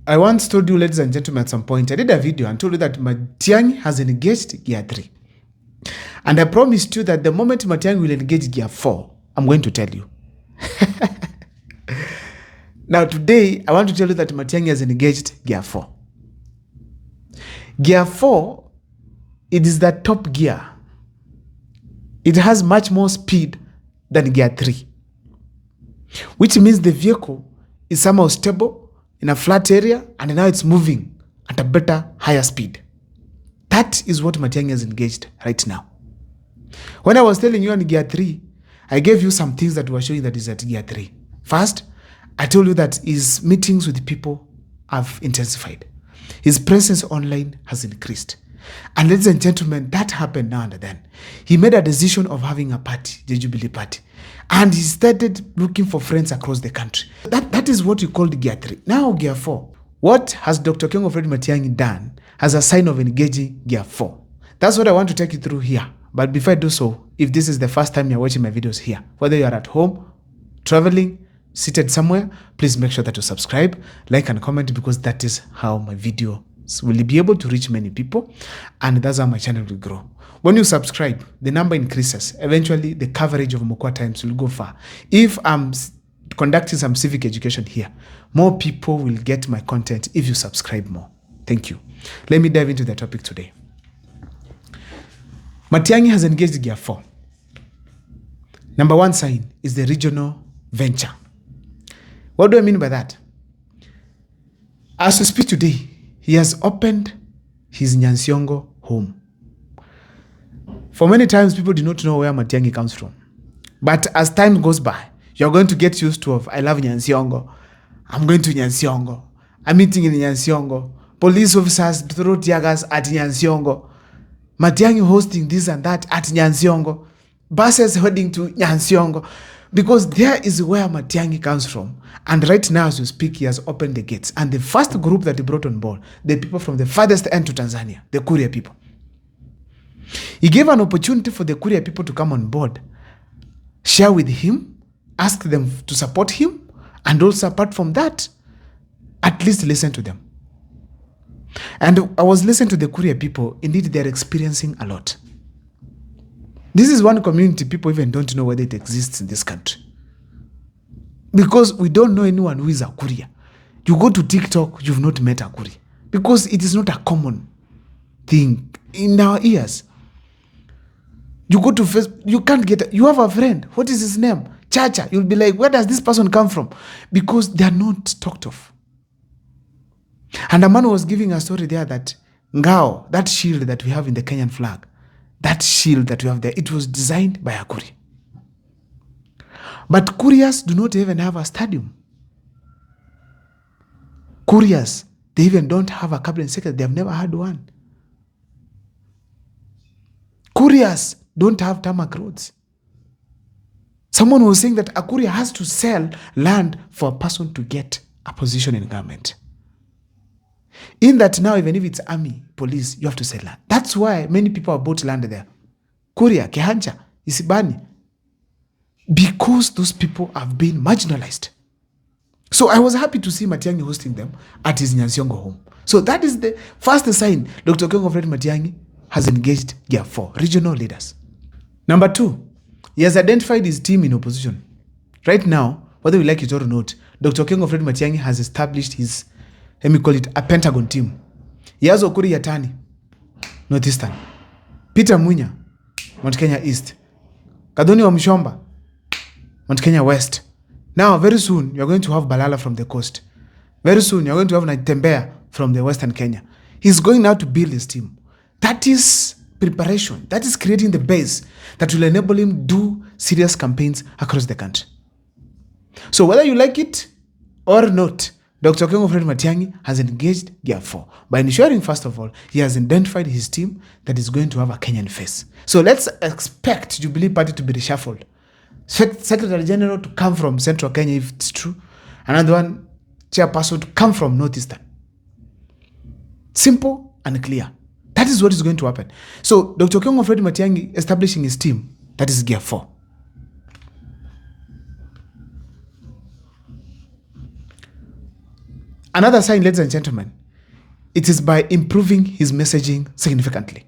I once told you, ladies and gentlemen, at some point, I did a video and told you that Matiang'i has engaged gear 3. And I promised you that the moment Matiang'i will engage gear 4, I'm going to tell you. Now today, I want to tell you that Matiang'i has engaged gear 4. Gear 4, it is the top gear. It has much more speed than gear 3. Which means the vehicle is somehow stable in a flat area, and now it's moving at a better, higher speed. That is what Matiang'i has engaged right now. When I was telling you on gear 3, I gave you some things that were showing that is at gear 3. First, I told you that his meetings with people have intensified. His presence online has increased. And ladies and gentlemen, that happened now and then. He made a decision of having a party, the Jubilee Party. And he started looking for friends across the country. That is what you called gear 3. Now gear 4. What has Dr. Kengo Fred Matiang'i done as a sign of engaging gear 4? That's what I want to take you through here. But before I do so, if this is the first time you're watching my videos here, whether you are at home, traveling, seated somewhere, please make sure that you subscribe, like and comment, because that is how my videos will be able to reach many people, and that's how my channel will grow. When you subscribe, the number increases. Eventually, the coverage of Mokwa Times will go far. If I'm conducting some civic education here, more people will get my content if you subscribe more. Thank you. Let me dive into the topic today. Matiang'i has engaged gear 4. Number one sign is the regional venture. What do I mean by that? As we speak today, he has opened his Nyansiongo home. For many times, people do not know where Matiang'i comes from. But as time goes by, you're going to get used to I love Nyansiongo. I'm going to Nyansiongo. I'm meeting in Nyansiongo. Police officers throw tear gas at Nyansiongo. Matiang'i hosting this and that at Nyansiongo. Buses heading to Nyansiongo. Because there is where Matiang'i comes from. And right now, as we speak, he has opened the gates. And the first group that he brought on board, the people from the farthest end to Tanzania, the Kuria people. He gave an opportunity for the Kuria people to come on board, share with him, ask them to support him, and also apart from that, at least listen to them. And I was listening to the Kuria people. Indeed, they're experiencing a lot. This is one community people even don't know whether it exists in this country. Because we don't know anyone who is a Kuria. You go to TikTok, you've not met a Kuria. Because it is not a common thing in our ears. You go to Facebook, you can't get, you have a friend. What is his name? Chacha. You'll be like, where does this person come from? Because they are not talked of. And a man was giving a story there that Ngao, that shield that we have in the Kenyan flag, that shield that we have there, it was designed by a Kuria. But Kurias do not even have a stadium. Kurias, they even don't have a cabinet secretary. They have never had one. Kurias don't have tarmac roads. Someone was saying that a Kuria has to sell land for a person to get a position in government. In that now, even if it's army, police, you have to sell land. That's why many people have bought land there. Kuria, Kehancha, Isibani. Because those people have been marginalized. So I was happy to see Matiang'i hosting them at his Nyansiongo home. So that is the first sign Dr. Kengo Fred Matiang'i has engaged gear 4, regional leaders. Number 2, he has identified his team in opposition. Right now, whether we like it or not, Dr. Kengo Fred Matiang'i has established his, let me call it, a Pentagon team. He has Okuri Yatani, Northeastern. Peter Munya, Mount Kenya East. Kadoni wa Mshomba, Mount Kenya West. Now, very soon, you're going to have Balala from the coast. Very soon, you're going to have Naitembea from the Western Kenya. He's going now to build his team. That is preparation. That is creating the base that will enable him do serious campaigns across the country. So whether you like it or not, Dr. Kengo Fred Matiang'i has engaged gear 4 by ensuring, first of all, he has identified his team that is going to have a Kenyan face. So let's expect Jubilee Party to be reshuffled. Secretary General to come from Central Kenya, if it's true. Another one, chairperson to come from Northeastern. Simple and clear. That is what is going to happen. So Dr. Kengo Fred Matiang'i establishing his team, that is gear 4. Another sign, ladies and gentlemen, it is by improving his messaging significantly.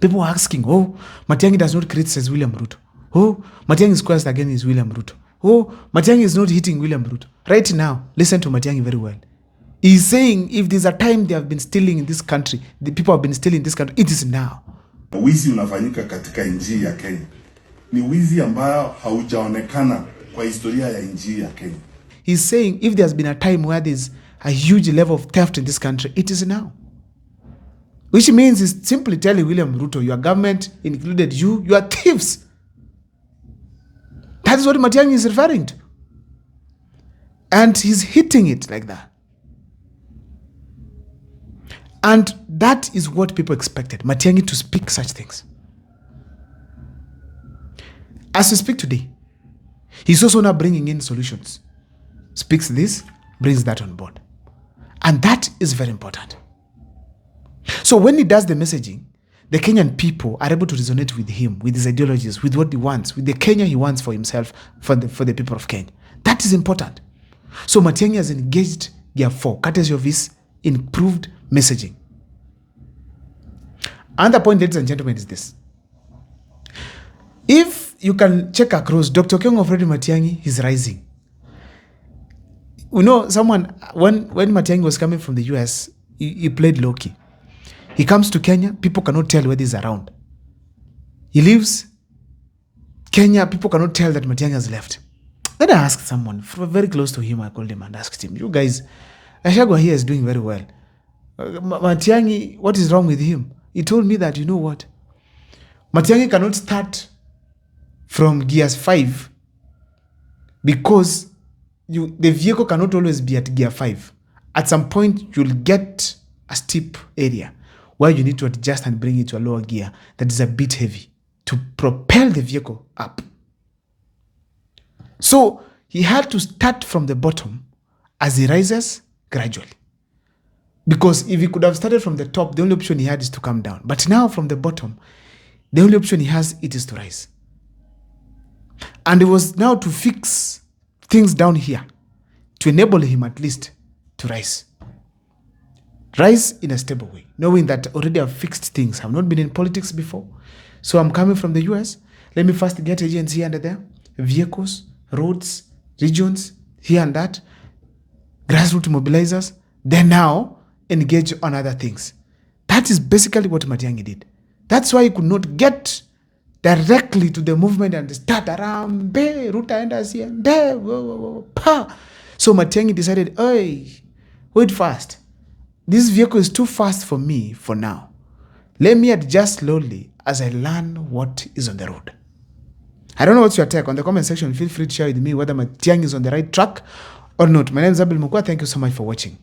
People are asking, oh, Matiang'i does not criticize William Ruto. Oh, Matiang'i is quiet again is William Ruto. Oh, Matiang'i is not hitting William Ruto. Right now, listen to Matiang'i very well. He's saying if there's a time they have been stealing in this country, the people have been stealing in this country, it is now. Wizi unafanyika katika nchi ya Kenya. Ni wizi ambao haujaonekana kwa historia ya nchi ya Kenya. He's saying if there's been a time where there's a huge level of theft in this country, it is now. Which means he's simply telling William Ruto, your government, included you are thieves. That is what Matiang'i is referring to. And he's hitting it like that. And that is what people expected, Matiang'i to speak such things. As we speak today, he's also now bringing in solutions. Speaks this, brings that on board. And that is very important. So when he does the messaging, the Kenyan people are able to resonate with him, with his ideologies, with what he wants, with the Kenya he wants for himself, for the people of Kenya. That is important. So Matiang'i has engaged Gear 4, courtesy of his improved messaging. Another point, ladies and gentlemen, is this. If you can check across, Dr. King of Freddy Matiang'i is rising. You know, when Matiang'i was coming from the US, he played low-key. He comes to Kenya, people cannot tell whether he's around. He leaves Kenya, people cannot tell that Matiang'i has left. Then I asked someone very close to him, I called him and asked him, you guys, Gachagua here is doing very well. Matiang'i, what is wrong with him? He told me that, you know what? Matiang'i cannot start from gears 5 because the vehicle cannot always be at gear 5. At some point, you'll get a steep area where you need to adjust and bring it to a lower gear that is a bit heavy to propel the vehicle up. So he had to start from the bottom as he rises gradually. Because if he could have started from the top, the only option he had is to come down. But now from the bottom, the only option he has, it is to rise. And it was now to fix things down here to enable him at least to rise. Rise in a stable way, knowing that already I've fixed things. I've not been in politics before. So I'm coming from the US. Let me first get agents here and there, vehicles, roads, regions, here and that, grassroots mobilizers, then now engage on other things. That is basically what Matiang'i did. That's why he could not get directly to the movement and start around, Ruta enters here, So Matiang'i decided, hey, wait fast. This vehicle is too fast for me for now. Let me adjust slowly as I learn what is on the road. I don't know what's your take. On the comment section, feel free to share with me whether Matiang'i is on the right track or not. My name is Abel Mukwa. Thank you so much for watching.